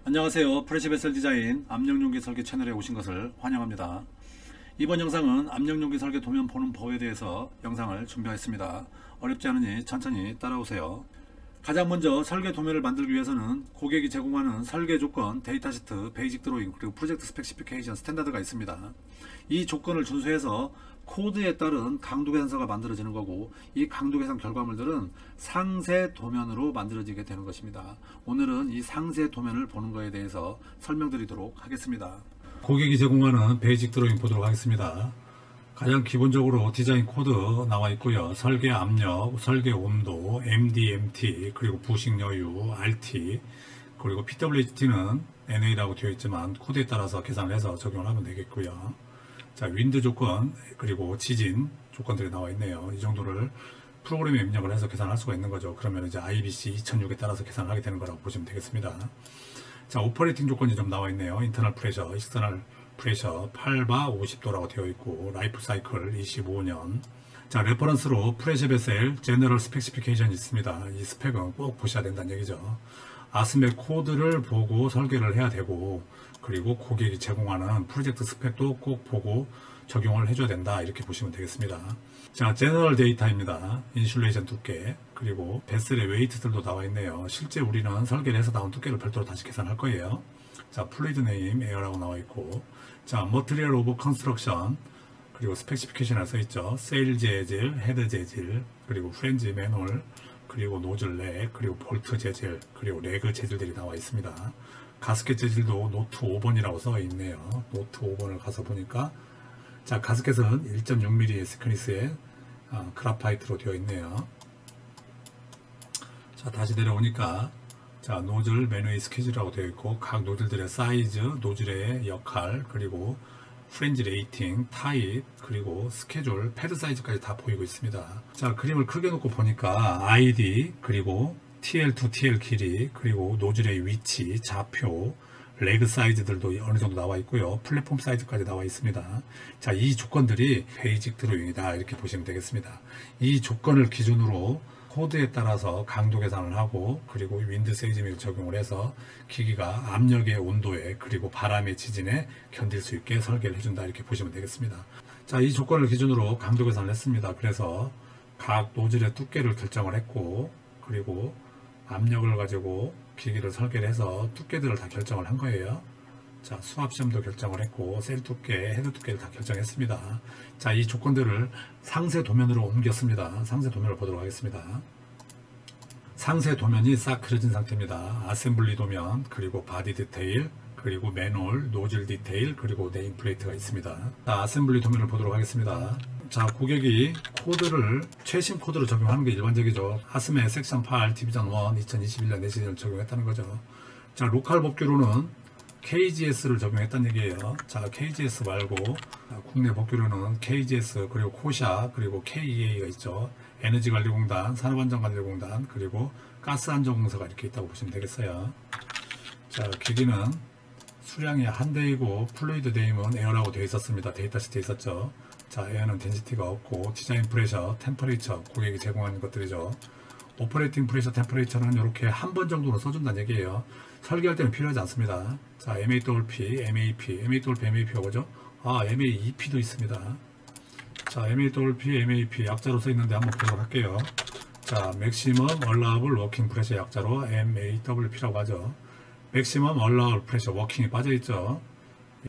안녕하세요. 프레시베셀 디자인 압력용기 설계 채널에 오신 것을 환영합니다. 이번 영상은 압력용기 설계 도면 보는 법에 대해서 영상을 준비했습니다. 어렵지 않으니 천천히 따라오세요. 가장 먼저 설계 도면을 만들기 위해서는 고객이 제공하는 설계 조건, 데이터 시트, 베이직 드로잉, 그리고 프로젝트 스페시피케이션 스탠다드가 있습니다. 이 조건을 준수해서 코드에 따른 강도 계산서가 만들어지는 거고, 이 강도 계산 결과물들은 상세 도면으로 만들어지게 되는 것입니다. 오늘은 이 상세 도면을 보는 것에 대해서 설명드리도록 하겠습니다. 고객이 제공하는 베이직 드로잉 보도록 하겠습니다. 가장 기본적으로 디자인 코드 나와 있고요. 설계 압력, 설계 온도, MD, MT, 그리고 부식 여유, RT, 그리고 PWHT는 NA라고 되어 있지만 코드에 따라서 계산을 해서 적용을 하면 되겠고요. 자, 윈드 조건, 그리고 지진 조건들이 나와 있네요. 이 정도를 프로그램에 입력을 해서 계산할 수가 있는 거죠. 그러면 이제 IBC 2006에 따라서 계산을 하게 되는 거라고 보시면 되겠습니다. 자, 오퍼레이팅 조건이 좀 나와 있네요. 인터널 프레셔, 익스터널 프레셔 8바 50도라고 되어 있고, 라이프 사이클 25년. 자, 레퍼런스로 프레시베셀 제너럴 스펙시피케이션이 있습니다. 이 스펙은 꼭 보셔야 된다는 얘기죠. 아스메 코드를 보고 설계를 해야 되고, 그리고 고객이 제공하는 프로젝트 스펙도 꼭 보고 적용을 해줘야 된다, 이렇게 보시면 되겠습니다. 자, 제너럴 데이터입니다. 인슐레이션 두께, 그리고 베슬의 웨이트들도 나와 있네요. 실제 우리는 설계를 해서 나온 두께를 별도로 다시 계산할 거예요. 자, 플루이드 네임 에어라고 나와 있고, 자, 머티리얼 오브 컨스트럭션, 그리고 스펙시피케이션에 써 있죠. 세일 재질, 헤드 재질, 그리고 프렌지 매놀, 그리고 노즐 렉, 그리고 볼트 재질, 그리고 레그 재질들이 나와 있습니다. 가스켓 재질도 노트 5번이라고 써 있네요. 노트 5번을 가서 보니까, 자, 가스켓은 1.6mm 스크니스의 그라파이트로 되어 있네요. 자, 다시 내려오니까, 자, 노즐 매너의 스케줄이라고 되어 있고, 각 노즐들의 사이즈, 노즐의 역할, 그리고 프렌지 레이팅, 타입, 그리고 스케줄, 패드 사이즈까지 다 보이고 있습니다. 자, 그림을 크게 놓고 보니까 ID, 그리고 TL2 TL 길이, 그리고 노즐의 위치, 좌표, 레그 사이즈들도 어느 정도 나와 있고요. 플랫폼 사이즈까지 나와 있습니다. 자, 이 조건들이 베이직 드로잉이다, 이렇게 보시면 되겠습니다. 이 조건을 기준으로 코드에 따라서 강도 계산을 하고, 그리고 윈드 세이즈믹을 적용을 해서 기기가 압력의 온도에, 그리고 바람의 지진에 견딜 수 있게 설계를 해준다, 이렇게 보시면 되겠습니다. 자, 이 조건을 기준으로 강도 계산을 했습니다. 그래서 각 노즐의 두께를 결정을 했고, 그리고 압력을 가지고 기기를 설계를 해서 두께들을 다 결정을 한 거예요. 자, 수압시험도 결정을 했고, 셀 두께, 헤드 두께를 다 결정했습니다. 자, 이 조건들을 상세 도면으로 옮겼습니다. 상세 도면을 보도록 하겠습니다. 상세 도면이 싹 그려진 상태입니다. 아셈블리 도면, 그리고 바디 디테일, 그리고 매놀, 노즐 디테일, 그리고 네임플레이트가 있습니다. 자, 아셈블리 도면을 보도록 하겠습니다. 자, 고객이 코드를 최신 코드로 적용하는 게 일반적이죠. 아스메 섹션 8 디비전 1 2021년 내시즌을 적용했다는 거죠. 자, 로컬 법규로는 KGS를 적용했다는 얘기예요. 자, KGS 말고 국내 법규로는 KGS, 그리고 코샤, 그리고 KEA가 있죠. 에너지관리공단, 산업안전관리공단, 그리고 가스안전공사가 이렇게 있다고 보시면 되겠어요. 자, 기기는 수량이 한 대이고, 플루이드 네임은 에어라고 되어 있었습니다. 데이터 시트에 있었죠. 자, 에어는 덴시티가 없고, 디자인 프레셔, 템퍼레이처, 고객이 제공하는 것들이죠. 오퍼레이팅 프레셔, 템퍼레이처는 이렇게 한 번 정도로 써준다는 얘기예요. 설계할 때는 필요하지 않습니다. 자, MAWP, MAP, MAWP, MAP가 뭐죠? 아, MAEP도 있습니다. 자, MAWP, MAP 약자로 써 있는데 한번 보도록 할게요. 자, Maximum Allowable Working Pressure 약자로 MAWP라고 하죠. Maximum Allowable Pressure, 워킹이 빠져있죠.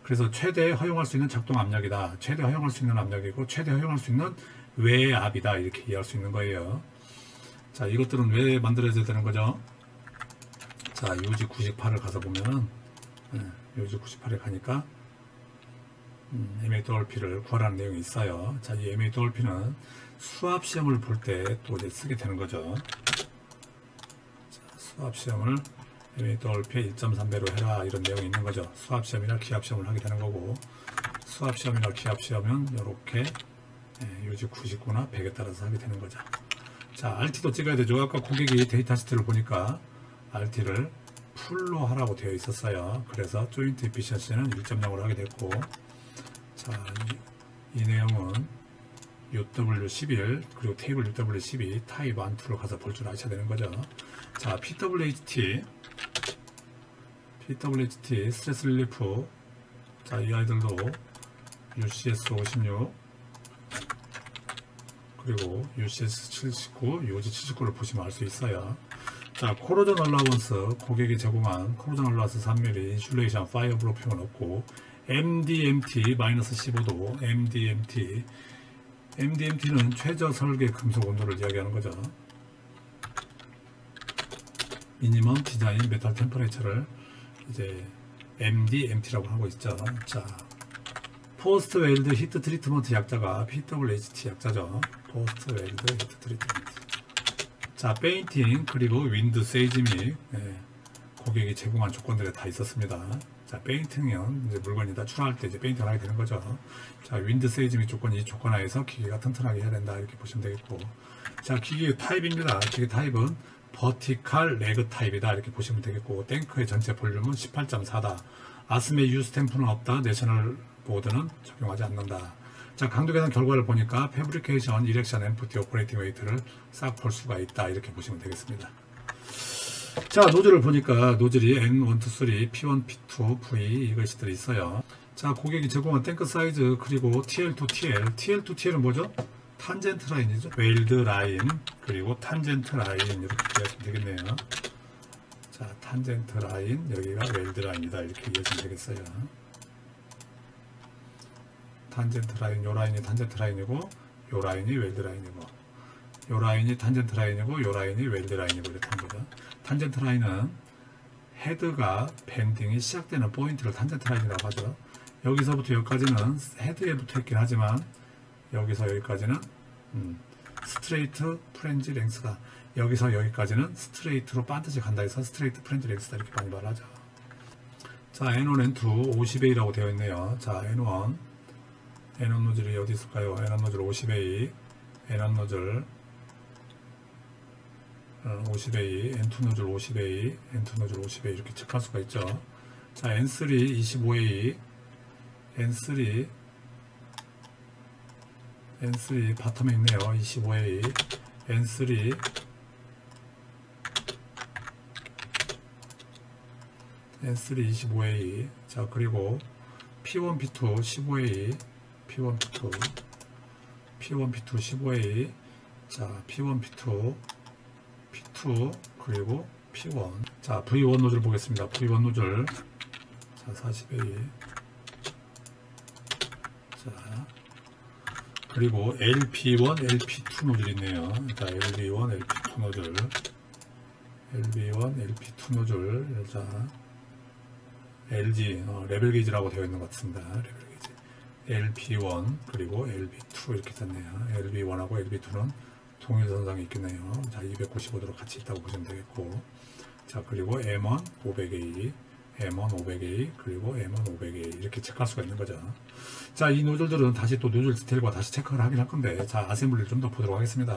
그래서 최대 허용할 수 있는 작동 압력이다. 최대 허용할 수 있는 압력이고, 최대 허용할 수 있는 외압이다, 이렇게 이해할 수 있는 거예요. 자, 이것들은 왜 만들어져야 되는 거죠? 자, 요지 98을 가서 보면은, 요지 98에 가니까, MAWP를 구하라는 내용이 있어요. 자, 이 MAWP는 수압 시험을 볼 때 또 이제 쓰게 되는 거죠. 자, 수압 시험을 MAWP 1.3배로 해라, 이런 내용이 있는 거죠. 수압 시험이나 기압 시험을 하게 되는 거고, 수압 시험이나 기압 시험은 이렇게 요지 99나 100에 따라서 하게 되는 거죠. 자, RT도 찍어야 되죠. 아까 고객이 데이터 시트를 보니까 RT를 풀로 하라고 되어 있었어요. 그래서 조인트 에피션시는 1.0으로 하게 됐고, 자, 이 내용은 UW11, 그리고 테이블 UW12, 타입 1, 2로 가서 볼 줄 아셔야 되는 거죠. 자, PWHT PWHT 스트레스 릴리프. 자, 이 아이들도 UCS 56 그리고 UCS 79, UG 79를 보시면 알 수 있어요. 자, 코로전 얼라원스, 고객이 제공한 코로전 얼라원스 3mm 인슐레이션 파이어 브로핑은 없고, MDMT 마이너스 15도, MDMT는 최저 설계 금속 온도를 이야기하는 거죠. 미니멈 디자인 메탈 템퍼레처를 이제 MDMT라고 하고 있죠. 자, 포스트 웰드 히트 트리트먼트 약자가 PWHT 약자죠. 포스트 웰드 히트 트리트먼트. 자, 페인팅 그리고 윈드 세이즈믹, 고객이 제공한 조건들에 다 있었습니다. 자, 페인팅은 이제 물건이 다 출하할 때 이제 페인팅을 하게 되는 거죠. 자, 윈드 세이즈믹 조건이 이 조건 하에서 기계가 튼튼하게 해야 된다 이렇게 보시면 되겠고, 자, 기계 타입입니다. 기계 타입은 버티칼 레그 타입이다 이렇게 보시면 되겠고, 탱크의 전체 볼륨은 18.4다. 아스메 유 스탬프는 없다. 내셔널 보드는 적용하지 않는다. 자, 강도 계산 결과를 보니까 패브리케이션, 이렉션, 엠프티, 오퍼레이팅 웨이트를 싹 볼 수가 있다 이렇게 보시면 되겠습니다. 자, 노즐을 보니까 노즐이 N1, 2, 3, P1, P2, V 이것들이 있어요. 자, 고객이 제공한 탱크 사이즈 그리고 TL2, TL, T2, TL은 뭐죠? 탄젠트 라인이죠. 웨일드 라인 그리고 탄젠트 라인 이렇게 이해하시면 되겠네요. 자, 탄젠트 라인, 여기가 웨일드 라인이다 이렇게 이해하시면 되겠어요. 탄젠트 라인, 요 라인이 탄젠트 라인이고 요 라인이 웰드 라인이고, 요 라인이 탄젠트 라인이고 요 라인이 웰드 라인이고 이렇게 하는 거죠. 탄젠트 라인은 헤드가 밴딩이 시작되는 포인트를 탄젠트 라인이라고 하죠. 여기서부터 여기까지는 헤드에 붙어 있긴 하지만 여기서 여기까지는 스트레이트 프렌지 랭스가, 여기서 여기까지는 스트레이트로 반드시 간다 해서 스트레이트 프렌지 랭스다 이렇게 많이 말하죠. 자, N1, N2 50A라고 되어 있네요. 자, N1 노즐이 어디 있을까요? N1 노즐 50A, N1 노즐 50A, N2 노즐 50A, N2 노즐 50A 이렇게 체크할 수가 있죠. 자, N3 25A, N3 바텀에 있네요. 25A, N3 25A. 자, 그리고 P1, P2 15A, P1, P2 15A. 자, P1, P2 그리고 P1. 자, V1 노즐 보겠습니다. V1 노즐. 자, 40A. 자, 그리고 LP1, LP2 노즐이 있네요. 자, LB1, LP2 노즐. LB1, LP2 노즐. 자, LG, 레벨 게이지라고 되어 있는 것 같습니다. 레벨 게이지. LP1, 그리고 LB2 이렇게 됐네요. LB1하고 LB2는 동일선상에 있겠네요. 자, 295도로 같이 있다고 보시면 되겠고. 자, 그리고 M1 500A, M1 500A, 그리고 M1 500A 이렇게 체크할 수가 있는 거죠. 자, 이 노즐들은 다시 또 노즐 디테일과 다시 체크를 하긴 할 건데, 자, 아셈블리를 좀 더 보도록 하겠습니다.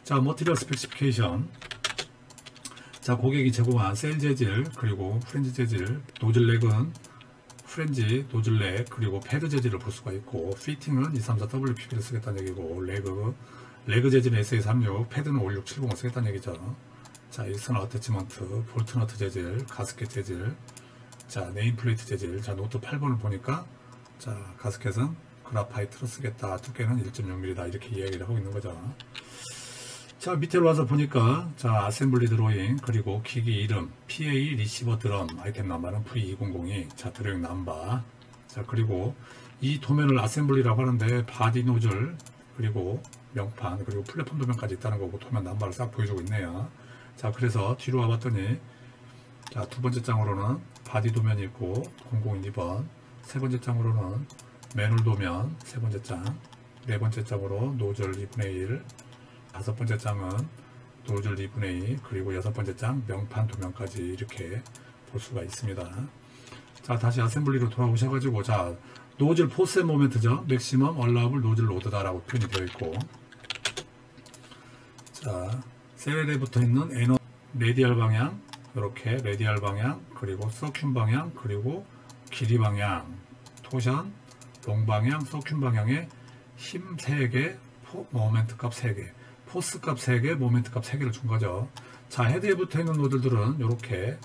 자, 머티리얼 스페시피케이션. 자, 고객이 제공한 셀 재질, 그리고 프렌지 재질, 노즐 렉은 프렌지, 노즐 렉, 그리고 패드 재질을 볼 수가 있고, 피팅은 234WPP를 쓰겠다는 얘기고, 레그 재질은 SA36, 패드는 5670을 쓰겠다는 얘기죠. 자, 익스터널 어태치먼트, 볼트너트 재질, 가스켓 재질, 자, 네임플레이트 재질. 자, 노트 8번을 보니까, 자, 가스켓은 그라파이트로 쓰겠다. 두께는 1.6mm다. 이렇게 이야기를 하고 있는 거죠. 자, 밑으로 와서 보니까, 자, 아셈블리 드로잉, 그리고 기기 이름, PA 리시버 드럼, 아이템 넘버는 V2002, 자, 드로잉 넘버. 자, 그리고 이 도면을 아셈블리라고 하는데, 바디 노즐, 그리고 명판, 그리고 플랫폼 도면까지 있다는 거고, 도면 넘버를 싹 보여주고 있네요. 자, 그래서 뒤로 와봤더니, 자, 두 번째 장으로는 바디 도면이 있고, 002번, 세 번째 장으로는 매놀 도면, 세 번째 장, 네 번째 장으로 노즐 2분의 1, 다섯 번째 장은 노즐 2분의 2, 그리고 여섯 번째 장 명판 도면까지 이렇게 볼 수가 있습니다. 자, 다시 아셈블리로 돌아오셔가지고, 자, 노즐 포스 모멘트죠. 맥시멈 얼라블 노즐 로드다라고 표현이 되어 있고, 자, 셀에 붙어 있는 N1 레디얼 방향, 이렇게 레디얼 방향, 그리고 서큐 방향, 그리고 길이 방향, 토션, 롱 방향, 서큐 방향에 힘 3개, 모멘트 값 3개, 포스 값 3개, 모멘트 값 3개를 준 거죠. 자, 헤드에 붙어 있는 노즐들은 이렇게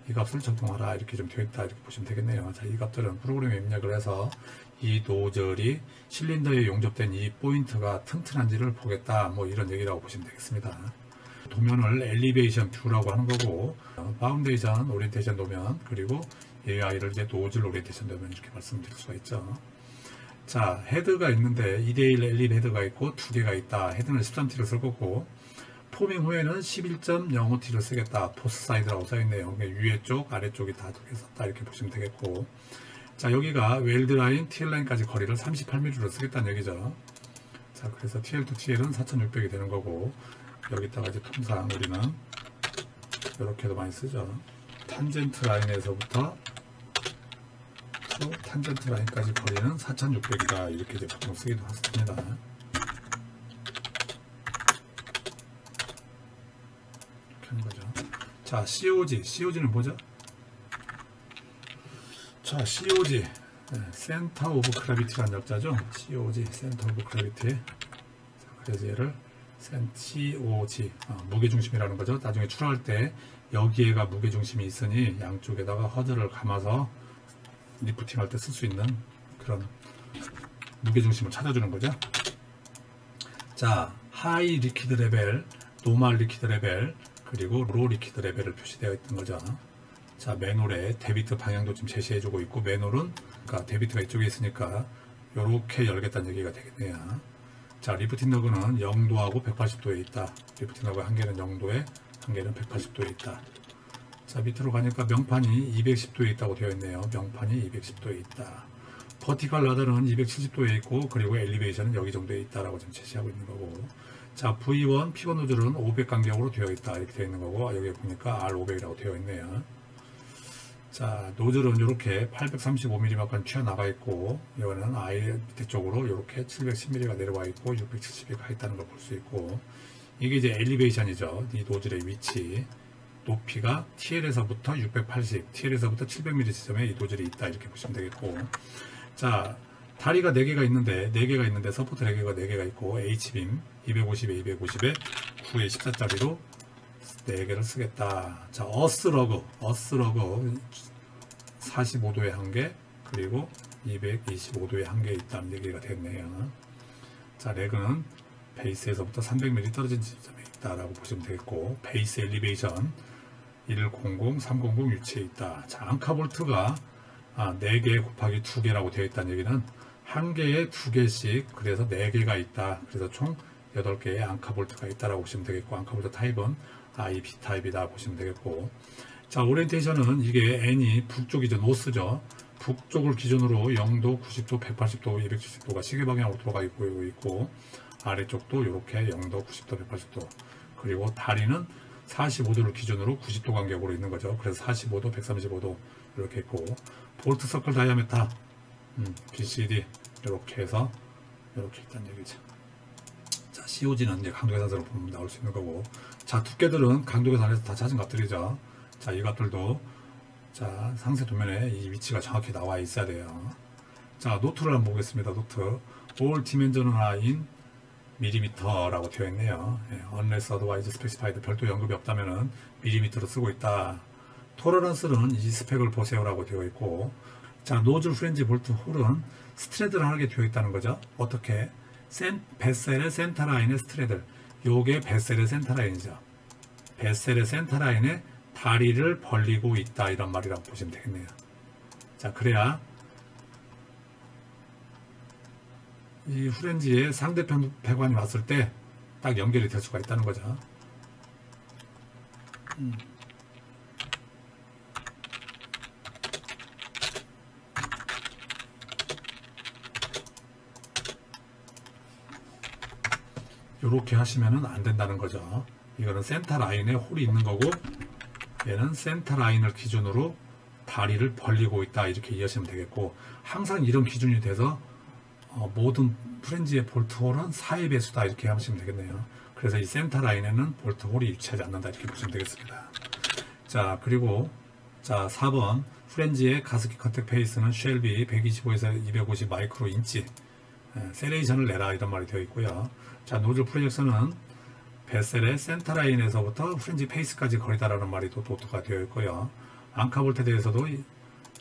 이 값을 적용하라 이렇게 좀 되어 있다 이렇게 보시면 되겠네요. 자, 이 값들은 프로그램에 입력을 해서 이 노즐이 실린더에 용접된 이 포인트가 튼튼한지를 보겠다 뭐 이런 얘기라고 보시면 되겠습니다. 도면을 엘리베이션 뷰라고 하는 거고, 파운데이션 오리엔테이션 도면, 그리고 AI를 이제 노즐 오리엔테이션 도면 이렇게 말씀드릴 수가 있죠. 자, 헤드가 있는데 2대1 LED 헤드가 있고 2개가 있다. 헤드는 13T를 쓸 거고, 포밍 후에는 11.05T를 쓰겠다. 포스 사이드라고 써있네요. 위에 쪽, 아래쪽이 다 2개 썼다. 이렇게 보시면 되겠고. 자, 여기가 웰드 라인, TL 라인까지 거리를 38mm로 쓰겠다는 얘기죠. 자, 그래서 TL to TL은 4600이 되는 거고, 여기다가 이제 통상 우리는 이렇게도 많이 쓰죠. 탄젠트 라인에서부터 또 탄젠트 라인까지 거리는 4600이다. 이렇게 이제 보통 쓰기도 합니다. 거죠. 자, COG는 뭐죠? 자, COG, 센터 오브 그래비티라는 약자죠. COG, 센터 오브 그래비티. 그래서 얘를 COG, 무게중심이라는 거죠. 나중에 출하할 때 여기에가 무게중심이 있으니 양쪽에다가 허드를 감아서 리프팅 할 때 쓸 수 있는 그런 무게중심을 찾아주는 거죠. 자, 하이 리퀴드 레벨, 노멀 리퀴드 레벨, 그리고 로 리퀴드 레벨을 표시되어 있던 거죠. 자, 매놀에 데비트 방향도 좀 제시해주고 있고, 매놀은 그러니까 데비트가 이쪽에 있으니까 이렇게 열겠다는 얘기가 되겠네요. 자, 리프팅 너그는 0도하고 180도에 있다. 리프팅 너그 한 개는 0도에, 한 개는 180도에 있다. 자, 밑으로 가니까 명판이 210도에 있다고 되어 있네요. 명판이 210도에 있다. 버티컬 라더는 270도에 있고, 그리고 엘리베이션은 여기 정도에 있다라고 지금 제시하고 있는 거고. 자, V1 P1 노즐은 500 간격으로 되어 있다. 이렇게 되어 있는 거고, 여기 보니까 R500이라고 되어 있네요. 자, 노즐은 이렇게 835mm만큼 튀어나가 있고, 이거는 아예 밑에 쪽으로 이렇게 710mm가 내려와 있고, 670이 가 있다는 걸 볼 수 있고, 이게 이제 엘리베이션이죠. 이 노즐의 위치. 높이가 TL에서부터 680, TL에서부터 700mm 지점에 이 노즐이 있다. 이렇게 보시면 되겠고. 자, 다리가 4개가 있는데, 서포트 4개가 4개가 있고, H빔 250에 250에 9에 14짜리로 4개를 쓰겠다. 자, 어스러그 45도에 1개, 그리고 225도에 1개 있다는 얘기가 됐네요. 자, 레그는 베이스에서부터 300mm 떨어진 지점에 있다라고 보시면 되겠고, 베이스 엘리베이션 100, 300 위치에 있다. 자, 앙카볼트가 4개 곱하기 2개라고 되어 있다는 얘기는 1개에 2개씩, 그래서 4개가 있다. 그래서 총 8개의 앙카볼트가 있다라고 보시면 되겠고, 앙카볼트 타입은 IP 타입이다 보시면 되겠고. 자, 오리엔테이션은 이게 N이 북쪽이죠. 노스죠. 북쪽을 기준으로 0도, 90도, 180도, 270도가 시계 방향으로 돌아가 있고, 아래쪽도 이렇게 0도, 90도, 180도. 그리고 다리는 45도를 기준으로 90도 간격으로 있는 거죠. 그래서 45도, 135도 이렇게 있고, 볼트 서클 다이아메타 BCD 이렇게 해서 이렇게 있다는 얘기죠. 자, COG는 이제 강도 계산서로 보면 나올 수 있는 거고, 자, 두께들은 강도 계산에서 다 찾은 값들이죠. 자, 이 값들도 자, 상세 도면에 이 위치가 정확히 나와 있어야 돼요. 자, 노트를 한번 보겠습니다. 노트 all dimension in 밀리미터라고 되어 있네요. unless otherwise specified, 별도 언급이 없다면은 밀리미터로 쓰고 있다. 토러런스는 이 스펙을 보세요라고 되어 있고, 자, 노즐 프렌지 볼트 홀은 스트레드를 하게 되어 있다는 거죠. 어떻게? 베셀의 센터 라인의 스트레드. 요게 베셀의 센터 라인이죠. 베셀의 센터 라인에 다리를 벌리고 있다. 이런 말이라고 보시면 되겠네요. 자, 그래야 이 후렌지에 상대편 배관이 왔을 때 딱 연결이 될 수가 있다는 거죠. 이렇게 하시면은 안 된다는 거죠. 이거는 센터 라인에 홀이 있는 거고, 얘는 센터 라인을 기준으로 다리를 벌리고 있다. 이렇게 이해하시면 되겠고, 항상 이런 기준이 돼서 모든 프렌지의 볼트 홀은 4의 배수다. 이렇게 하시면 되겠네요. 그래서 이 센터 라인에는 볼트 홀이 위치하지 않는다. 이렇게 보시면 되겠습니다. 자, 그리고 자, 4번 프렌지의 가스키 컨택 페이스는 쉘비 125에서 250 마이크로 인치 세레이션을 내라. 이런 말이 되어 있고요. 자, 노즐 프로젝션은 베셀의 센터 라인에서부터 프렌지 페이스까지 거리다라는 말이 또 노트가 되어 있고요. 앙카볼트에서도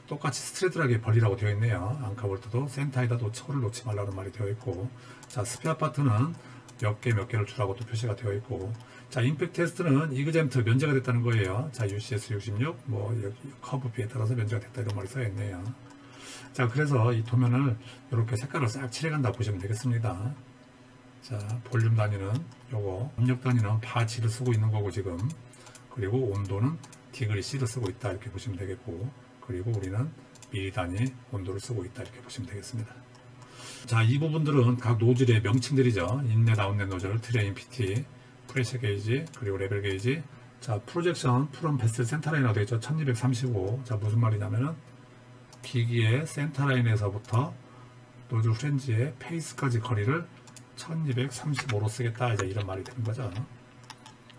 똑같이 스트레이트하게 벌리라고 되어 있네요. 앙카볼트도 센터에다 초를 놓지 말라는 말이 되어 있고, 자 스페어 파트는 몇 개를 주라고 또 표시가 되어 있고, 자 임팩트 테스트는 이그잼트 면제가 됐다는 거예요. 자 UCS 66 뭐 여기 커브 B에 따라서 면제가 됐다 이런 말이 써 있네요. 자 그래서 이 도면을 이렇게 색깔을 싹 칠해간다 보시면 되겠습니다. 자 볼륨 단위는 요거, 압력 단위는 바지를 쓰고 있는 거고 지금, 그리고 온도는 디그리 C를 쓰고 있다 이렇게 보시면 되겠고, 그리고 우리는 미리 단위 온도를 쓰고 있다 이렇게 보시면 되겠습니다. 자 이 부분들은 각 노즐의 명칭들이죠. 인넷 아웃넷 노즐, 트레인 PT, 프레셔 게이지, 그리고 레벨 게이지. 자 프로젝션 프롬 베스트 센터라인이라고 되어 있죠. 1235. 자 무슨 말이냐면은 기기의 센터라인에서부터 노즐 프렌지의 페이스까지 거리를 1235로 쓰겠다 이제 이런 말이 되는 거죠.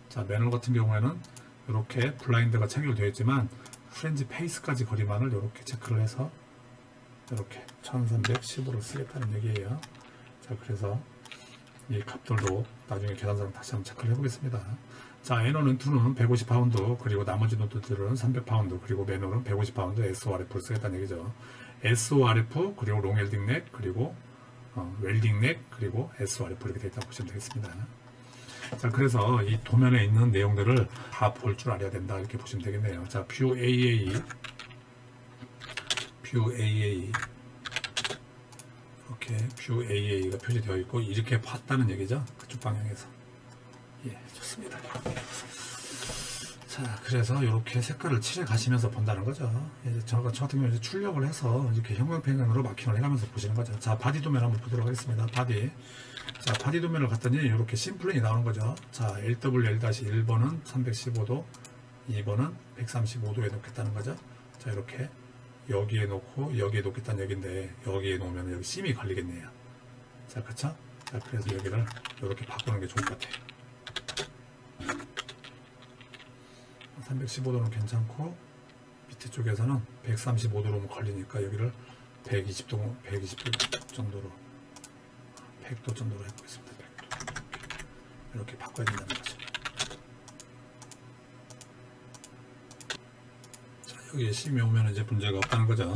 자 매뉴얼 같은 경우에는 이렇게 블라인드가 체결되어 있지만 프렌지 페이스까지 거리만을 이렇게 체크를 해서 이렇게 1315를 쓰겠다는 얘기예요. 자 그래서 이 값들도 나중에 계산서랑 다시 한번 체크를 해보겠습니다. 자 N1은 2는 150파운드, 그리고 나머지 노트들은 300파운드, 그리고 매뉴얼은 150파운드 SORF를 쓰겠다는 얘기죠. SORF, 그리고 롱 웰딩 넥, 그리고 웰딩 넥, 그리고 SORF 이렇게 되어 있다고 보시면 되겠습니다. 자 그래서 이 도면에 있는 내용들을 다 볼 줄 알아야 된다 이렇게 보시면 되겠네요. 자 뷰 AA 이렇게 뷰 AA가 표시되어 있고 이렇게 봤다는 얘기죠. 그쪽 방향에서. 예, 좋습니다. 자 그래서 이렇게 색깔을 칠해 가시면서 본다는 거죠. 저 같은 경우는 출력을 해서 이렇게 형광펜으로 마킹을 해가면서 보시는 거죠. 자 바디 도면 한번 보도록 하겠습니다. 바디. 자 바디 도면을 갔더니 이렇게 심플랜이 나오는 거죠. 자 LWL-1번은 315도, 2번은 135도에 놓겠다는 거죠. 자 이렇게 여기에 놓고 여기에 놓겠다는 얘기인데, 여기에 놓으면 여기 심이 걸리겠네요. 자 그쵸? 자 그래서 여기를 이렇게 바꾸는 게 좋을 것 같아요. 315도는 괜찮고 밑에 쪽에서는 135도로 걸리니까 여기를 120도 정도로 100도 정도로 해보겠습니다. 100도. 이렇게 바꿔야 된다는 거죠. 자, 여기에 심이 오면 이제 문제가 없다는 거죠.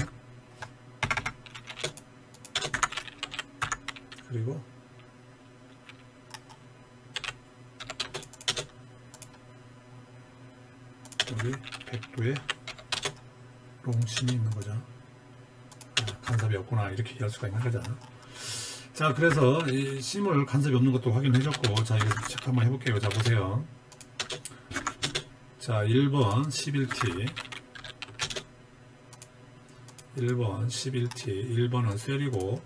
그리고 여기 100도에 롱심이 있는 거죠. 간섭이 없구나 이렇게 이해할 수가 있는 거죠. 자 그래서 이 심을 간섭이 없는 것도 확인해 줬고, 자 이거 체크 한번 해볼게요. 자 보세요. 자 1번 11T 1번은 셀이고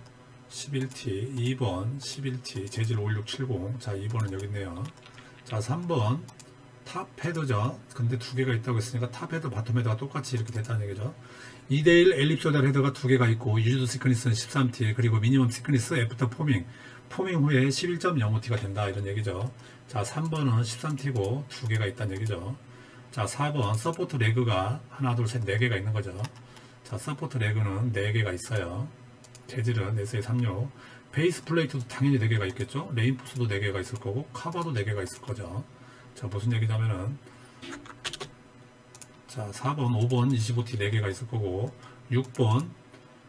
11T, 2번 11T 재질 5670. 자 2번은 여기 있네요. 자 3번 탑 헤더죠. 근데 두 개가 있다고 했으니까 탑 헤더, 바텀 헤더가 똑같이 이렇게 됐다는 얘기죠. 2대1 엘립소달 헤더가 두 개가 있고, 유즈드 시크니스는 13T, 그리고 미니멈 시크니스 애프터 포밍 후에 11.05T가 된다 이런 얘기죠. 자 3번은 13T고 두 개가 있다는 얘기죠. 자 4번 서포트 레그가 하나 둘 셋 4개가 있는 거죠. 자 서포트 레그는 4개가 있어요. 재질은 SA36. 베이스 플레이트도 당연히 4개가 있겠죠. 레인포스도 4개가 있을 거고, 카버도 4개가 있을 거죠. 자 무슨 얘기냐면은, 자 4번 5번 25T 4개가 있을 거고, 6번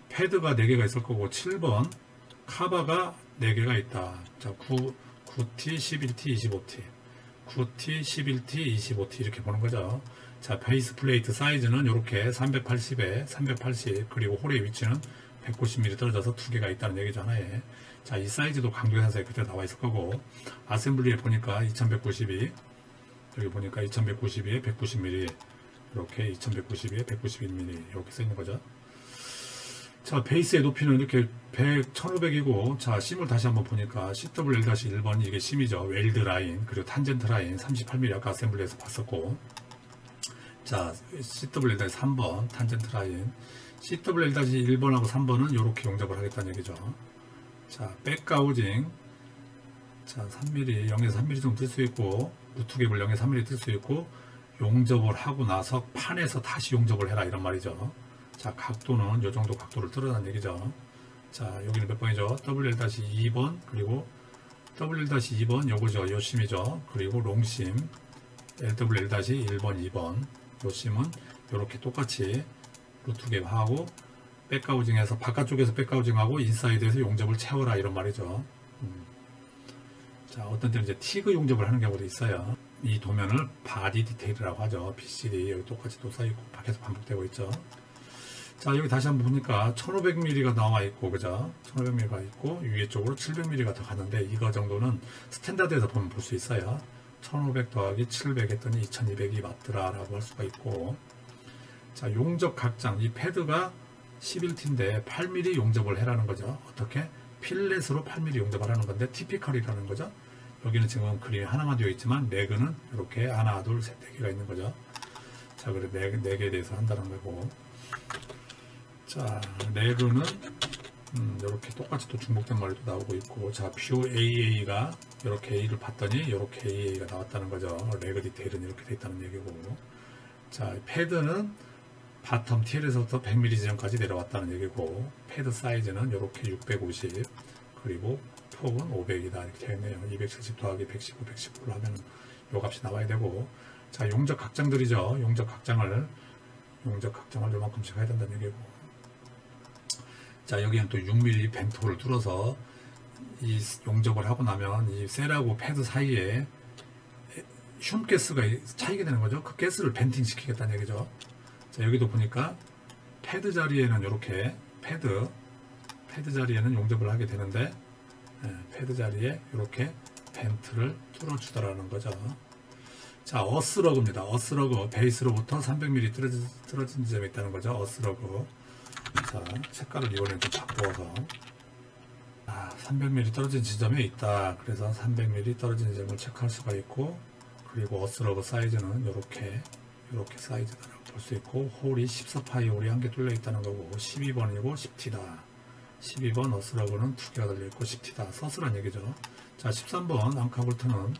패드가 4개가 있을 거고, 7번 카바가 4개가 있다. 자 9T 11T 25T 9T 11T 25T 이렇게 보는 거죠. 자 베이스 플레이트 사이즈는 이렇게 380에 380, 그리고 홀의 위치는 190mm 떨어져서 두 개가 있다는 얘기죠. 하나에. 자 이 사이즈도 강도회사에 그대로 나와 있을 거고, 아셈블리에 보니까 2192, 여기 보니까 2192에 190mm, 이렇게 2192에 191mm 이렇게 써 있는 거죠. 자 베이스의 높이는 이렇게 1500이고, 자 심을 다시 한번 보니까 CWL-1번이 이게 심이죠. 웰드 라인, 그리고 탄젠트 라인 38mm 아까 아셈블리에서 봤었고, 자 CWL-3번 탄젠트 라인, CWL-1번하고 3번은 이렇게 용접을 하겠다는 얘기죠. 자 백가우징, 자 3mm 0에서 3mm 정도 뜰 수 있고, 무투geb을 0에서 3mm 뜰 수 있고, 용접을 하고 나서 판에서 다시 용접을 해라 이런 말이죠. 자 각도는 이 정도 각도를 뚫어라는 얘기죠. 자 여기는 몇 번이죠? WL-2번, 그리고 WL-2번 요거죠. 요 심이죠. 그리고 롱심 LWL-1번 2번, 요 심은 이렇게 똑같이 루트 갭 하고 백가우징해서 바깥쪽에서 백가우징하고 인사이드에서 용접을 채워라 이런 말이죠. 자, 어떤 때는 이제 티그 용접을 하는 경우도 있어요. 이 도면을 바디 디테일이라고 하죠. BCD 여기 똑같이 또 써있고 밖에서 반복되고 있죠. 자, 여기 다시 한번 보니까 1500mm가 나와 있고, 그죠? 1500mm가 있고 위에 쪽으로 700mm가 더 가는데 이거 정도는 스탠다드에서 보면 볼 수 있어요. 1500 더하기 700 했더니 2200이 맞더라라고 할 수가 있고, 자, 용접 각장, 이 패드가 11T인데 8mm 용접을 해라는 거죠. 어떻게? 필렛으로 8mm 용접을 하는 건데 티피컬이라는 거죠. 여기는 지금 그림이 하나만 되어 있지만 레그는 이렇게 하나, 둘, 셋, 네 개가 있는 거죠. 자, 그래 네 개에 대해서 한다는 거고. 자, 레그는 이렇게 똑같이 또 중복된 말이 또 나오고 있고, 자, 뷰 AA가 이렇게 A를 봤더니 이렇게 AA가 나왔다는 거죠. 레그 디테일은 이렇게 돼 있다는 얘기고. 자, 패드는 바텀 TL에서부터 100mm 지점까지 내려왔다는 얘기고, 패드 사이즈는 이렇게 650, 그리고 폭은 500이다 이렇게 되어 있네요. 270 더하기 115, 115를 하면 요 값이 나와야 되고, 자, 용접 각장들이죠. 용접 각장을 요만큼씩 해야 된다는 얘기고. 자, 여기는 또 6mm 벤토를 뚫어서 이 용접을 하고 나면 이 셀하고 패드 사이에 슌 가스가 차이게 되는 거죠. 그 가스를 벤팅 시키겠다는 얘기죠. 자, 여기도 보니까 패드 자리에는 이렇게 패드 자리에는 용접을 하게 되는데, 패드 자리에 이렇게 벤트를 뚫어주더라는 거죠. 자, 어스러그입니다. 어스러그 베이스로부터 300mm 떨어진 지점이 있다는 거죠. 어스러그. 자, 색깔을 이번엔 좀 바꾸어서 300mm 떨어진 지점에 있다. 그래서 300mm 떨어진 지점을 체크할 수가 있고, 그리고 어스러그 사이즈는 이렇게 사이즈다라고 볼 수 있고, 홀이 14파이 홀이 한 개 뚫려 있다는 거고 12번이고 10T다. 12번 어스러그는 2개가 달려 있고 10T다. 서스란 얘기죠. 자, 13번 앙카볼트는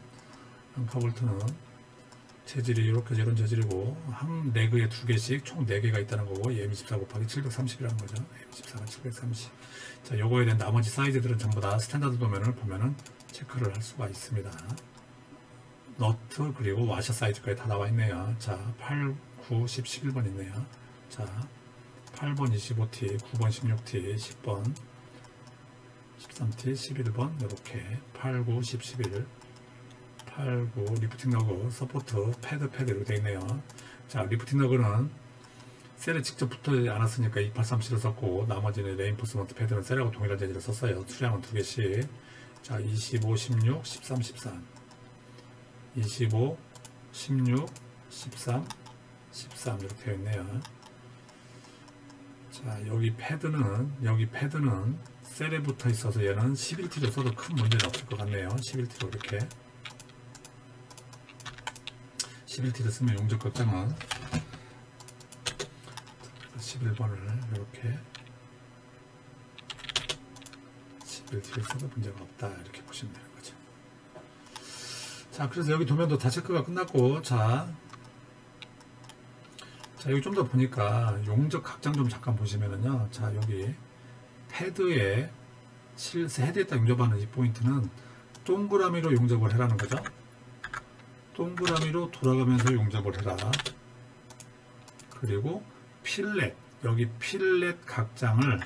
재질이 이렇게 이런 재질이고, 한 레그에 2개씩 총 4개가 있다는 거고, M24 곱하기 730이라는 거죠. M24가 730. 자, 요거에 대한 나머지 사이즈들은 전부 다 스탠다드 도면을 보면은 체크를 할 수가 있습니다. 너트 그리고 와셔 사이즈까지 다 나와 있네요. 자, 8, 9, 10, 11번 있네요. 자, 8번 25T, 9번 16T, 10번 13T, 11번 이렇게 8, 9, 10, 11, 8, 9 리프팅 너그, 서포트, 패드 이렇게 되어 있네요. 자, 리프팅 너그는 셀에 직접 붙지 않았으니까 2837을 썼고, 나머지는 레인포스먼트 패드는 셀하고 동일한 재질을 썼어요. 수량은 2개씩. 자, 25, 16, 13, 13, 25, 16, 13, 13 이렇게 되어 있네요. 자, 여기 패드는 셀에 붙어 있어서 얘는 11T로 써도 큰 문제는 없을 것 같네요. 11T로 이렇게 11T를 쓰면 용접 극장은 11번을 이렇게 11T를 써도 문제가 없다 이렇게 보시면 되는 거죠. 자, 그래서 여기 도면도 다 체크가 끝났고, 자 여기 좀 더 보니까 용접 각장 좀 잠깐 보시면은요. 자, 여기 헤드에 헤드에다 용접하는 이 포인트는 동그라미로 용접을 해라는 거죠. 동그라미로 돌아가면서 용접을 해라. 그리고 필렛, 여기 필렛 각장을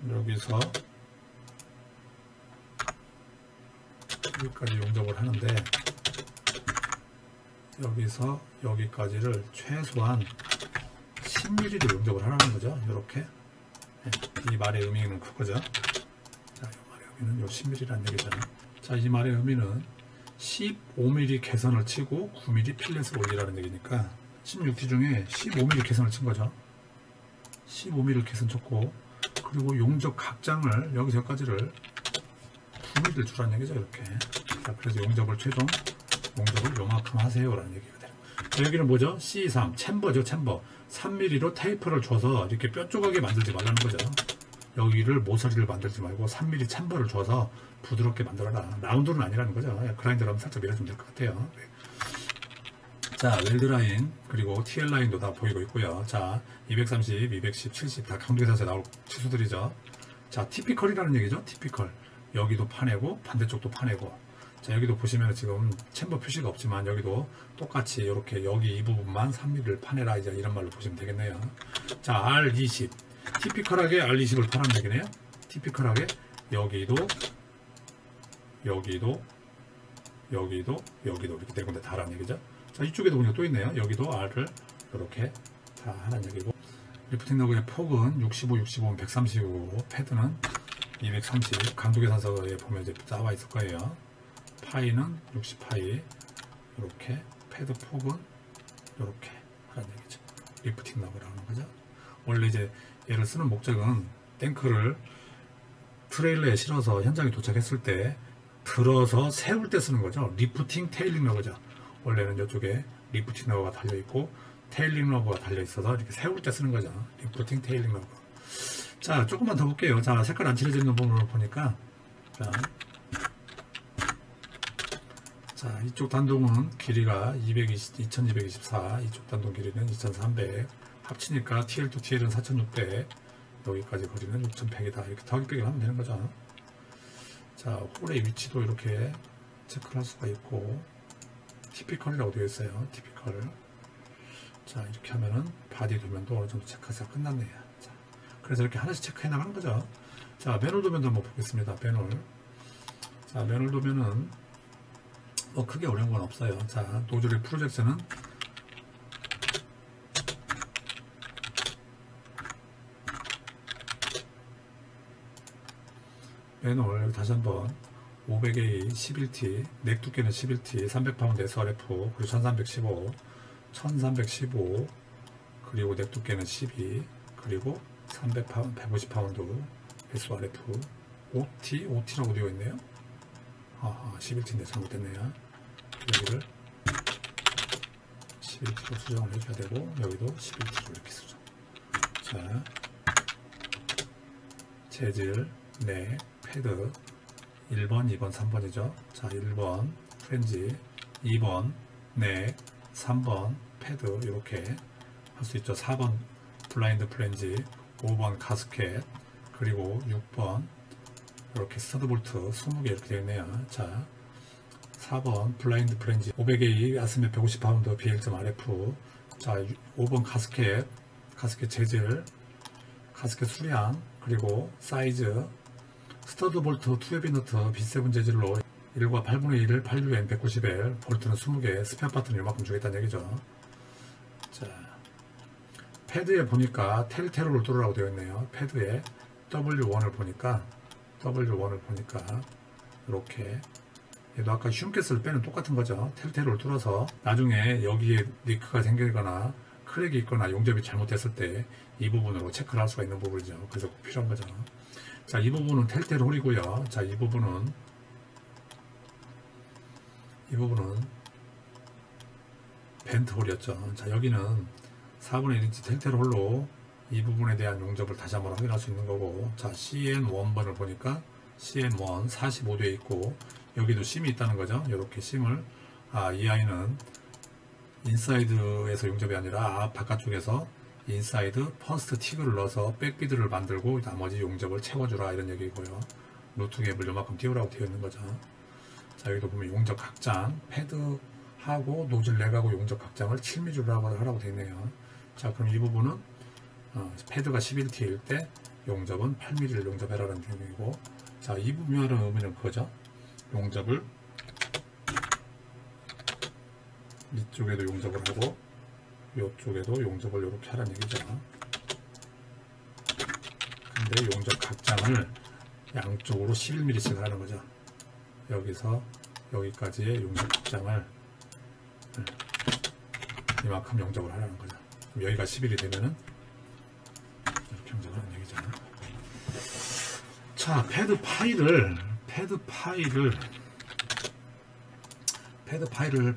여기서 여기까지 용접을 하는데, 여기서 여기까지를 최소한 10mm로 용접을 하라는 거죠. 이렇게. 이 말의 의미는 그거죠. 자, 이 말의 의미는 요 10mm라는 얘기잖아요. 자, 이 말의 의미는 15mm 개선을 치고 9mm 필렛을 올리라는 얘기니까 16T 중에 15mm 개선을 친 거죠. 15mm 개선 쳤고, 그리고 용접 각장을 여기서 여기까지를 9mm를 주라는 얘기죠. 이렇게. 자, 그래서 최종 용접을 요만큼 하세요라는 얘기가 되는 거예요. 여기는 뭐죠? C3 챔버죠. 챔버 3mm로 테이프를 줘서 이렇게 뼈 조각에 만들지 말라는 거죠. 여기를 모서리를 만들지 말고 3mm 챔버를 줘서 부드럽게 만들어라. 라운드는 아니라는 거죠. 그라인더로 하면 살짝 밀어주면 될 것 같아요. 네. 자, 웰드 라인 그리고 TL 라인도 다 보이고 있고요. 자, 230, 210, 70 다 강도계산서에 나올 치수들이죠. 자, 티피컬이라는 얘기죠. 티피컬. 여기도 파내고 반대쪽도 파내고. 자, 여기도 보시면 지금 챔버 표시가 없지만 여기도 똑같이 이렇게 여기 이 부분만 3mm를 파내라 이제 이런 말로 보시면 되겠네요. 자, R20 티피컬하게 R20을 파라는 얘기네요. 티피컬하게 여기도 이렇게 네 군데 다라는 얘기죠. 자, 이쪽에도 보니까 또 있네요. 여기도 R을 이렇게 다 하는 얘기고, 리프팅 너그의 폭은 65, 65는 135, 패드는 230, 강도 계산서에 보면 이제 나와 있을 거예요. 파이는 60파이, 이렇게 패드 폭은 이렇게 하는 얘기죠. 리프팅 너그라고 하는 거죠. 원래 이제 얘를 쓰는 목적은 탱크를 트레일러에 실어서 현장에 도착했을 때 들어서 세울 때 쓰는 거죠. 리프팅 테일링 러버죠. 원래는 이쪽에 리프팅 러버가 달려 있고 테일링 러버가 달려 있어서 이렇게 세울 때 쓰는 거죠. 리프팅 테일링 러버. 자, 조금만 더 볼게요. 자, 색깔 안 칠해져 있는 부분을 보니까, 자, 이쪽 단동은 길이가 2224, 이쪽 단동 길이는 2300, 합치니까 TL to TL은 4600, 여기까지 거리는 6100이다. 이렇게 더하기 빼기 하면 되는 거죠. 자, 홀의 위치도 이렇게 체크를 할 수가 있고, 티피컬이라고 되어 있어요. 티피컬. 자, 이렇게 하면은 바디 도면도 어느 정도 체크해서 끝났네요. 자, 그래서 이렇게 하나씩 체크해 나가는 거죠. 자, 매놀 도면도 한번 보겠습니다. 매놀. 자, 매놀 도면은 뭐 크게 어려운 건 없어요. 자, 노즐의 프로젝션은 매놀 다시 한번 500A 11T, 넥 두께는 11T, 300파운드 SRF, 그리고 1315, 1315, 그리고 넥 두께는 12, 그리고 300파운드, 150파운드 SRF, OT라고 되어 있네요. 11T인데 잘못됐네요. 여기를 11T로 수정을 해줘야 되고, 여기도 11T로 이렇게 수정. 자, 재질, 넥, 패드 1번, 2번, 3번이죠. 자, 1번 프렌지, 2번 넥, 3번 패드 이렇게 할 수 있죠. 4번 블라인드 프렌지, 5번 가스켓, 그리고 6번 이렇게 스타드볼트 20개 이렇게 되어 있네요. 자, 4번 블라인드 프렌지 500A 아스메 150파운드 BL.RF. 자, 5번 가스켓 재질, 가스켓 수량, 그리고 사이즈, 스터드 볼트 2웨비 너트 B7 재질로 1과 8분의 1을 8UN 190L, 볼트는 20개, 스페어 파트는 이만큼 주겠다는 얘기죠. 자, 패드에 보니까 텔테로를 뚫으라고 되어 있네요. 패드에 W1을 보니까 이렇게, 얘도 아까 흉켓을 빼는 똑같은 거죠. 텔테로를 뚫어서 나중에 여기에 리크가 생기거나 크랙이 있거나 용접이 잘못됐을 때 이 부분으로 체크를 할 수가 있는 부분이죠. 그래서 꼭 필요한 거죠. 자, 이 부분은 텔테일 홀이고요. 자, 이 부분은 벤트 홀이었죠. 자, 여기는 4분의 1인치 텔테일 홀로 이 부분에 대한 용접을 다시 한번 확인할 수 있는 거고, 자, CN1번을 보니까 CN1 45도에 있고, 여기도 심이 있다는 거죠. 이렇게 심을, 이 아이는 인사이드에서 용접이 아니라 바깥쪽에서 인사이드 퍼스트 틱을 넣어서 백비드를 만들고 나머지 용접을 채워주라 이런 얘기고요. 루트 갭을 요만큼 띄우라고 되어 있는 거죠. 자, 여기도 보면 용접 각장, 패드하고 노즐 렉하고 용접 각장을 7mm로 하라고 되어 있네요. 자, 그럼 이 부분은 패드가 11T일 때 용접은 8mm를 용접해라는 내용이고, 자, 이 부분의 의미는 그거죠. 용접을 이쪽에도 용접을 하고 이쪽에도 용접을 이렇게 하라는 얘기죠. 근데 용접 각장을 양쪽으로 11mm씩 하는 거죠. 여기서 여기까지의 용접 각장을 이만큼 용접을 하라는 거죠. 그럼 여기가 11이 되면은 이렇게 용접을 하는 얘기죠. 자, 패드 파일을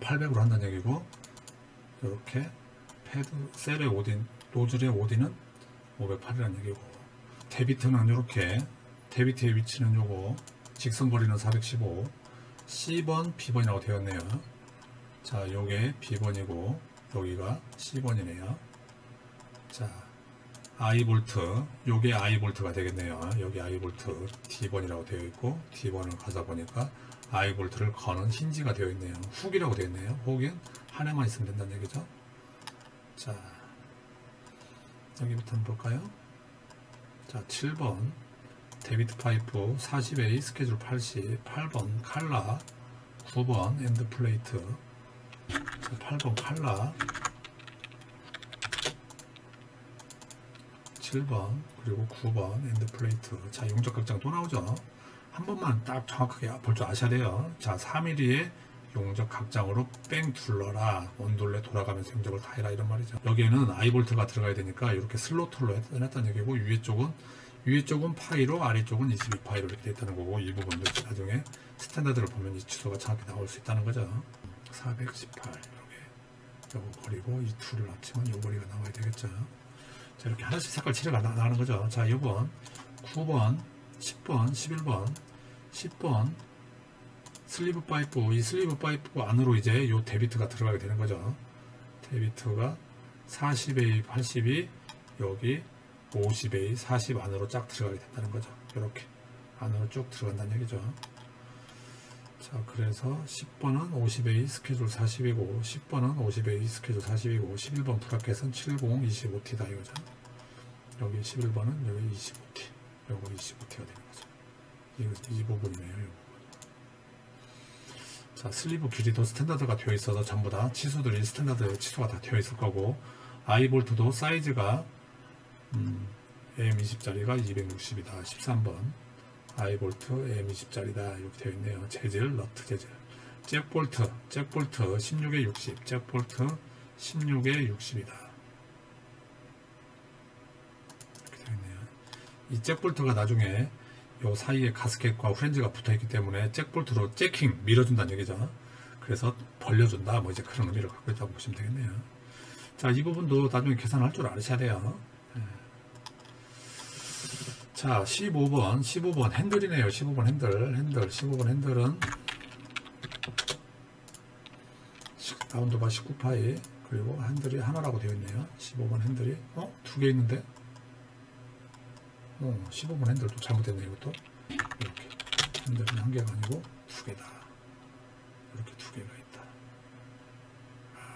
800으로 한다는 얘기고, 이렇게 패드 셀의 오딘, 노즐의 오딘은 508이라는 얘기고, 데비트는 이렇게, 데비트의 위치는 요거, 직선 거리는 415, C번, B번이라고 되었네요. 자, 요게 B번이고, 여기가 C번이네요. 자, I볼트, 요게 I볼트가 되겠네요. 여기 I볼트 D번이라고 되어 있고, D번을 가서 보니까 I볼트를 거는 힌지가 되어 있네요. 훅이라고 되어 있네요. 훅은 한 해만 있으면 된다는 얘기죠. 자, 여기부터 한번 볼까요? 자, 7번 데비트 파이프 40A 스케줄 80, 8번 칼라, 9번 엔드 플레이트. 자, 8번 칼라, 7번 그리고 9번 엔드 플레이트. 자, 용접 각장 또 나오죠. 한 번만 딱 정확하게 볼 줄 아셔야 돼요. 자, 3mm의 용접 각장으로 뺑 둘러라. 원돌레 돌아가면서 용접을 다 해라, 이런 말이죠. 여기에는 I볼트가 들어가야 되니까 이렇게 슬로틀로 해놨다는 얘기고, 위에 쪽은 파이로, 아래쪽은 22파이로 이렇게 되어 있다는 거고, 이 부분도 나중에 스탠다드를 보면 이 주소가 정확히 나올 수 있다는 거죠. 418 요거 버리고 이 둘을 합치면 요 거리가 나와야 되겠죠. 자, 이렇게 하나씩 색깔 칠해가 나가는 거죠. 자, 요번 9번, 10번, 11번, 10번 슬리브 파이프, 이 슬리브 파이프 안으로 이제 요 데비트가 들어가게 되는 거죠. 데비트가 40A, 80이 여기 50A, 40 안으로 쫙 들어가게 된다는 거죠. 이렇게 안으로 쭉 들어간다는 얘기죠. 자, 그래서 10번은 50A 스케줄 40이고, 10번은 50A 스케줄 40이고, 11번 브라켓은 70, 25T다 이거죠. 여기 11번은 여기 25T, 요거 25T가 되는 거죠. 이 부분이네요. 이 부분. 자, 슬리브 길이도 스탠다드가 되어 있어서 전부 다 치수들이 스탠다드 치수가 다 되어 있을 거고, I볼트도 사이즈가 AM20짜리가 260이다. 13번 I볼트 AM20짜리다 이렇게 되어 있네요. 재질 너트 재질. 잭볼트 16에 60, 잭볼트 16에 60이다. 이렇게 되어 있네요. 이 잭볼트가 나중에 요 사이에 가스켓과 프렌즈가 붙어 있기 때문에 잭볼트로 잭킹 밀어준다는 얘기죠. 그래서 벌려준다, 뭐 이제 그런 의미를 갖고 있다고 보시면 되겠네요. 자, 이 부분도 나중에 계산할 줄 아셔야 돼요. 자, 15번 핸들이네요. 15번 핸들은 라운드바 19파이, 그리고 핸들이 하나라고 되어 있네요. 15번 핸들이 두 개 있는데 15번 핸들도 잘못됐네. 이것도 이렇게 핸들은 한 개가 아니고 두 개다. 이렇게 두 개가 있다.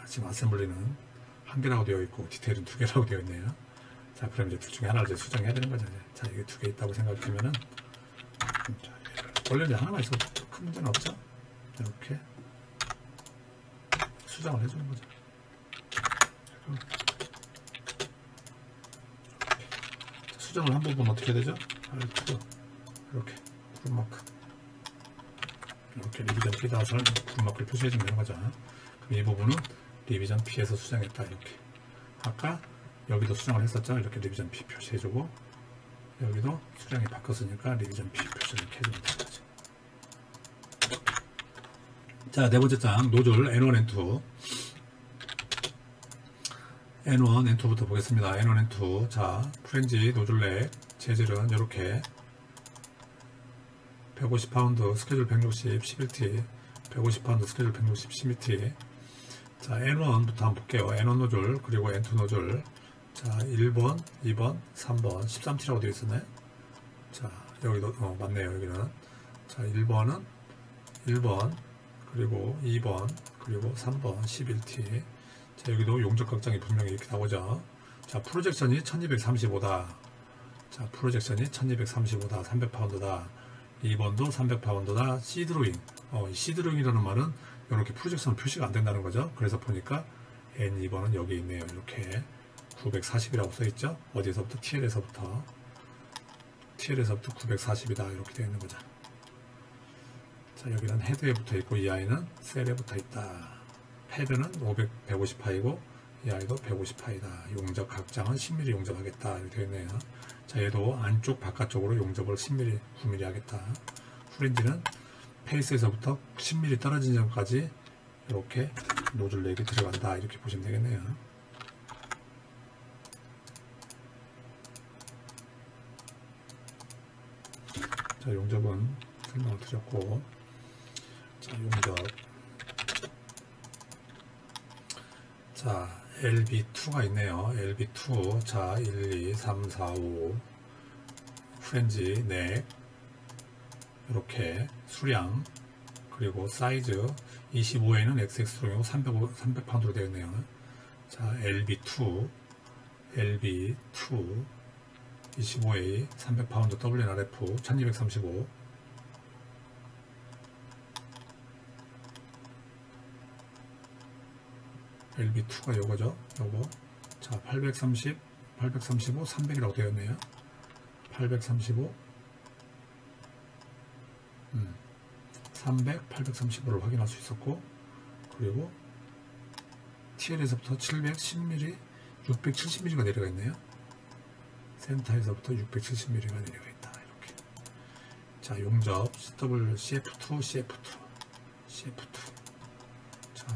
지금 아셈블리는 한 개라고 되어 있고 디테일은 두 개라고 되어 있네요. 자, 그럼 이제 둘 중에 하나를 이제 수정해야 되는 거죠. 자, 이게 두 개 있다고 생각하면은, 원래 이제 하나만 있어도 큰 문제는 없죠. 이렇게 수정을 해주는 거죠. 자, 수정을 한 부분 어떻게 되죠? 이렇게 구름마크, 이렇게 리비전 P 닷을 구름마크를 표시해주면 되는 거죠. 그럼 이 부분은 리비전 P에서 수정했다. 이렇게 아까 여기도 수정을 했었죠. 이렇게 리비전 P 표시해주고, 여기도 수정이 바뀌었으니까 리비전 P 표시를 이렇게 해주면 되는 거죠. 자, 네 번째 장 노즐 N1, N2. N1, N2부터 보겠습니다. N1, N2. 자, 프렌지 노즐렉 재질은 이렇게 150파운드 스케줄 160 11T, 150파운드 스케줄 160 12T. 자, N1부터 한번 볼게요. N1 노즐 그리고 N2 노즐. 자, 1번, 2번, 3번 13T라고 되어 있었나요? 자, 여기도 맞네요. 여기는. 자, 1번은 1번, 그리고 2번, 그리고 3번 11T. 자, 여기도 용접 각장이 분명히 이렇게 나오죠. 자, 프로젝션이 1235다. 자, 프로젝션이 1235다. 300파운드다. 2번도 300파운드다. 시드로잉. 이 시드로잉이라는 말은 이렇게 프로젝션 표시가 안 된다는 거죠. 그래서 보니까 N2번은 여기 있네요. 이렇게 940이라고 써있죠. 어디서부터? TL에서부터 940이다. 이렇게 되어 있는 거죠. 자, 여기는 헤드에 붙어 있고 이 아이는 셀에 붙어 있다. 헤드는 150파이고 이 아이도 150파이다. 용접 각장은 10mm 용접하겠다. 이렇게 되어 있네요. 자, 얘도 안쪽 바깥쪽으로 용접을 10mm, 9mm 하겠다. 프렌지는 페이스에서부터 10mm 떨어진 점까지 이렇게 노즐 렉이 들어간다. 이렇게 보시면 되겠네요. 자, 용접은 설명을 드렸고, 자, 용접. 자, LB2가 있네요. LB2. 자, 1, 2, 3, 4, 5. 프렌지, 넥. 이렇게 수량. 그리고 사이즈 25A는 XX용이고 300파운드로 되어 있네요. 자, LB2 25A 300파운드 WNRF 1235. LB2가 요거죠. 요거. 자, 830, 835, 300이라고 되어 있네요. 835, 300, 835를 확인할 수 있었고, 그리고 TL에서부터 710mm, 670mm가 내려가 있네요. 센터에서부터 670mm가 내려가 있다. 이렇게. 자, 용접 CF2. 자,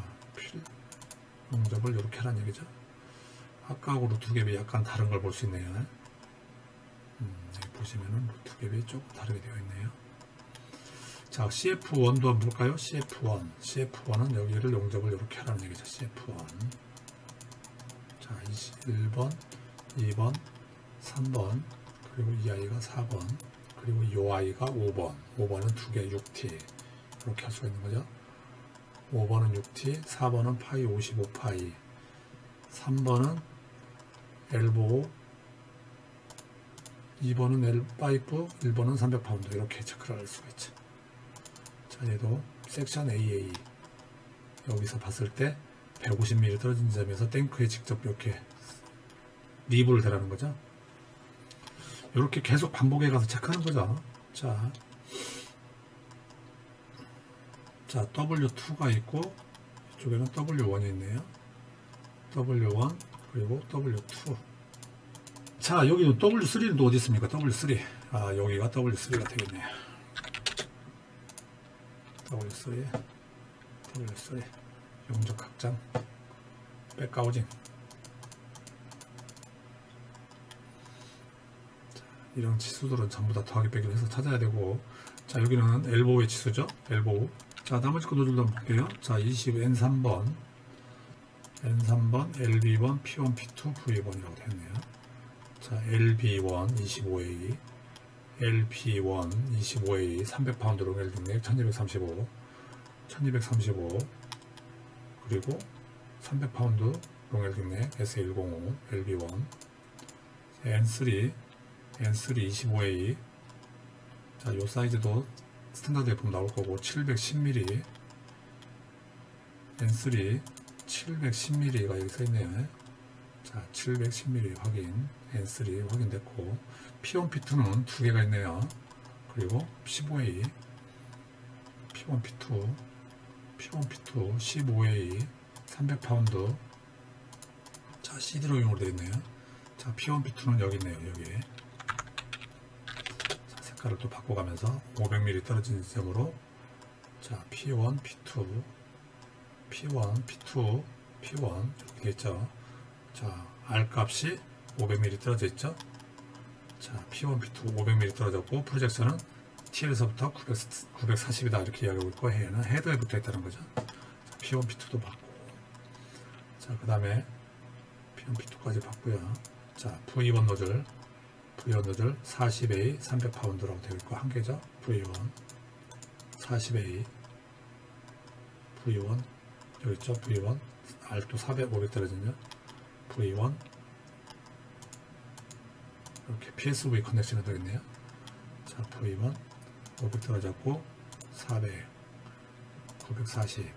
용접을 이렇게 하라는 얘기죠. 아까하고 루트갭이 약간 다른 걸 볼 수 있네요. 여기 보시면은 루트갭이 조금 다르게 되어 있네요. 자, CF1도 한번 볼까요? CF1은 여기를 용접을 이렇게 하라는 얘기죠. CF1. 자, 1번, 2번, 3번, 그리고 이 아이가 4번, 그리고 이 아이가 5번. 5번은 2개 6T. 이렇게 할 수가 있는 거죠. 5번은 6T, 4번은 파이 55파이, 3번은 엘보, 2번은 L5, 1번은 300파운드. 이렇게 체크를 할 수가 있죠. 자, 얘도 섹션 AA. 여기서 봤을 때 150mm 떨어진 점에서 탱크에 직접 이렇게 리브를 대라는 거죠. 이렇게 계속 반복해 가서 체크하는 거죠. 자, W2가 있고 이쪽에는 W1이 있네요. W1 그리고 W2. 자, 여기 W3는 또 어디 있습니까? W3. 아, 여기가 W3가 되겠네요. W3 용접 확장 백가우징. 이런 치수들은 전부 다 더하기 빼기로 해서 찾아야 되고, 자, 여기는 엘보의 치수죠. 엘보. 자, 나머지 거 노즐도 한번 볼게요. 자, N3번, LB1, P1, P2, V1이라고 되었네요. 자, LB1 25A, LP1 25A 300파운드 롱엘 등록 1235, 그리고 300파운드 롱엘 등록 S105, LB1, N3 25A. 자, 요 사이즈도 스탠다드 제품 나올 거고 710mm, N3 710mm가 여기 써 있네요. 자, 710mm 확인, N3 확인됐고, P1, P2는 두 개가 있네요. 그리고 15A, P1, P2, 15A 300파운드. 자, CD로용으로 되어 있네요. 자, P1, P2는 여기 있네요. 여기에. 자, 색깔을 또 바꿔가면서 500mm 떨어진 지점으로, 자, P1, P2, P1 이렇게 돼 있죠. 자, R 값이 500mm 떨어져 있죠. 자, P1, P2 500mm 떨어졌고, 프로젝션은 TL에서부터 940이다 이렇게 이야기하고 있고, 해는 헤더에 붙어 있다는 거죠. 자, P1, P2도 받고, 자, 그 다음에 P1, P2까지 받고요. 자, V1 노즐 40A 300파운드라고 되어 있고, 한 개죠. V1 40A, V1 여기 있죠. V1 R2 400, 500 떨어지죠. V1 이렇게 PSV 커넥션이 되겠네요. 자, V1 500 떨어졌고, 400, 940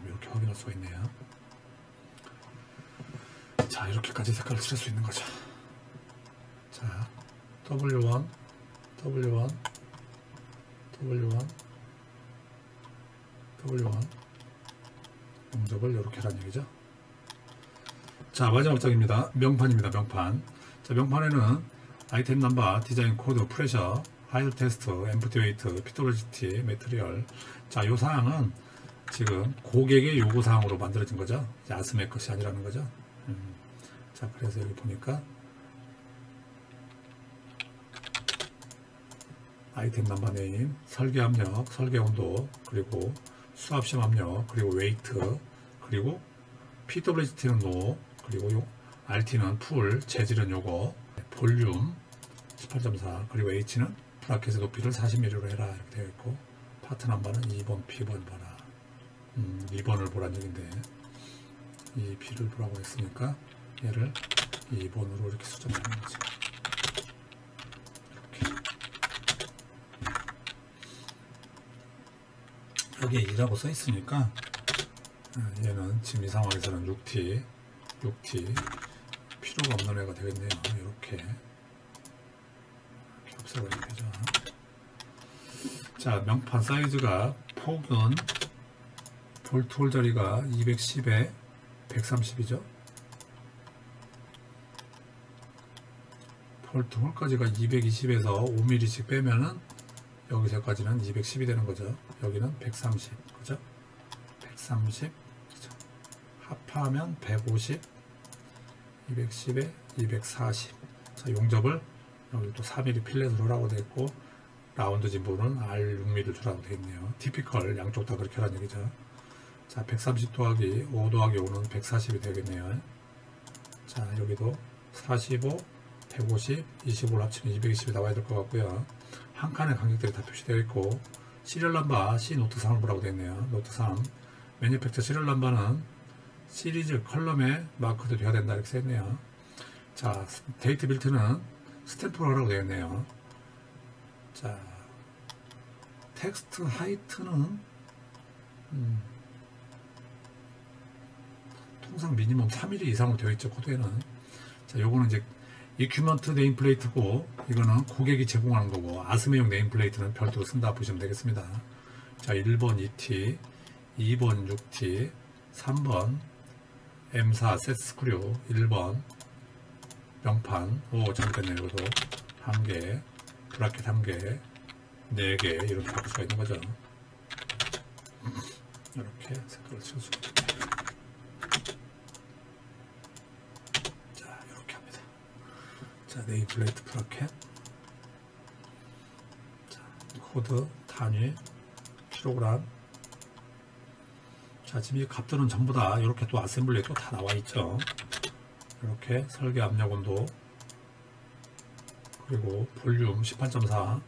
이렇게 확인할 수가 있네요. 자, 이렇게까지 색깔을 칠할 수 있는 거죠. 자, W1 용접을 이렇게 하라는 얘기죠. 자, 마지막 장입니다. 명판입니다. 명판. 자, 명판에는 아이템 넘버, 디자인 코드, 프레셔, 하이드 테스트, 엠프티 웨이트, PWGT, 매트리얼. 자, 요 사항은 지금 고객의 요구 사항으로 만들어진 거죠. 야스의 것이 아니라는 거죠. 자, 그래서 여기 보니까 아이템 넘버 네임, 설계 압력, 설계 온도, 그리고 수압심 압력, 그리고 웨이트, 그리고 PWGT는 노, 그리고 요 RT는 풀, 재질은 요거, 볼륨 18.4, 그리고 H는 브라켓의 높이를 40mm로 해라 이렇게 되어 있고, 파트 넘버는 2번, B번 봐라. 2번을 보란 얘기인데, 이 B를 보라고 했으니까 얘를 2번으로 이렇게 수정하는 거지. 이렇게. 여기에 2라고 써 있으니까 얘는 지금 이 상황에서는 6T 필요가 없는 애가 되겠네요. 이렇게 없애버리면 되죠. 자, 명판 사이즈가 폭은 볼트 홀 자리가 210에 130이죠. 볼트 홀까지가 220에서 5mm씩 빼면은 여기서까지는 210이 되는 거죠. 여기는 130, 그죠? 130, 그죠? 합하면 150, 210에 240. 자, 용접을 여기 또 4mm 필렛으로 하라고 되어 있고, 라운드 진보는 R6mm를 주라고 되어 있네요. 티피컬 양쪽 다 그렇게 하라는 얘기죠. 자, 130 더하기 5 더하기 5는 140이 되겠네요. 자, 여기도 45, 150, 25를 합치면 220이 나와야 될 것 같고요. 한 칸의 간격들이 다 표시되어 있고, 시리얼 넘버 C 노트 3을 보라고 되어 있네요. 노트 3. 매니팩처 시리얼 넘버는 시리즈 컬럼에 마크도 돼야 된다 이렇게 써있네요. 자, 데이트 빌트는 스탬프로 하라고 되어 있네요. 자, 텍스트 하이트는 통상 미니멈 3mm 이상으로 되어 있죠. 코드에는. 자, 요거는 이제 이큐먼트 네임플레이트고, 이거는 고객이 제공하는 거고, 아스메용 네임플레이트는 별도로 쓴다 보시면 되겠습니다. 자, 1번 2T, 2번 6T, 3번 M4 셋스크류, 1번 명판, 오 잘못됐네요. 이것도 1개, 브라켓 1개, 4개 이렇게 바꿀 수가 있는 거죠. 이렇게 색깔을 치워주고, 자, 이렇게 합니다. 자, 네임플레이트 브라켓, 자, 코드 단위 킬로그램. 자, 지금 이 값들은 전부 다 이렇게 또 아셈블리에 또 다 나와 있죠. 이렇게 설계 압력 온도, 그리고 볼륨 18.4,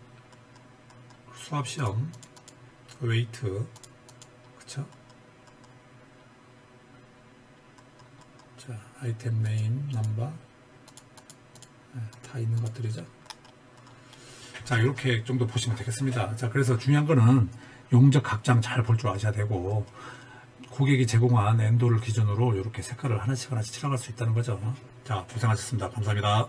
수압 시험, 웨이트, 그쵸? 자, 아이템 네임, 넘버, 다 있는 것들이죠. 자, 이렇게 정도 보시면 되겠습니다. 자, 그래서 중요한 거는 용접 각장 잘 볼 줄 아셔야 되고, 고객이 제공한 엔도를 기준으로 이렇게 색깔을 하나씩 칠해갈 수 있다는 거죠. 자, 고생하셨습니다. 감사합니다.